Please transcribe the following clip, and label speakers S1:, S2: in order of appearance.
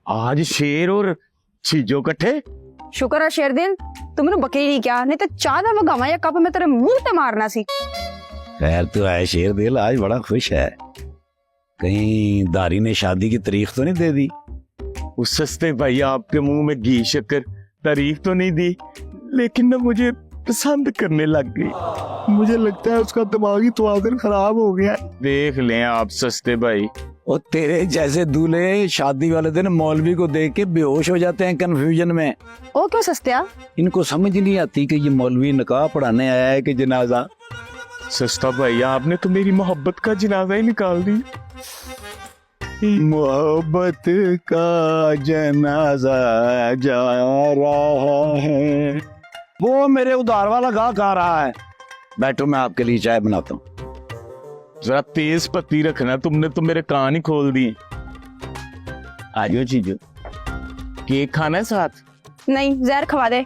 S1: आज शेर और चीजों कट्ठे।
S2: शुक्र है शेरदिल तू मैंने बके नहीं क्या, नहीं तो चाह दा वगावा या कप मैं तेरे मुंह ते मारना सी।
S3: खैर तो है शेर दिल, आज बड़ा खुश है। कहीं दारी ने शादी की तारीख तो नहीं दे दी?
S1: उस सस्ते भाई आपके मुंह में घी शक्कर तारीख तो नहीं दी, लेकिन ना मुझे पसंद करने लग गई। मुझे लगता है उसका दिमागी तवाज़ुन खराब हो गया। देख लें आप सस्ते भाई।
S3: और तेरे जैसे दूल्हे शादी वाले दिन मौलवी को देख के बेहोश हो जाते हैं कंफ्यूजन में।
S2: ओ क्यों सस्तिया?
S3: इनको समझ नहीं आती कि ये मौलवी निकाह पढ़ाने आया है कि जनाजा।
S1: सस्ता भाई आपने तो मेरी मोहब्बत का जनाजा ही निकाल दी।
S3: मोहब्बत का जनाजा जा रहा है। वो मेरे उधार वाला गाहक आ रहा है। बैठो मैं आपके लिए चाय बनाता हूँ।
S1: जरा तेज पत्ती रखना, तुमने तो मेरे कान ही खोल दिए।
S3: आ जाओ चीजो।
S1: केक खाना है साथ?
S2: नहीं जहर खवा दे।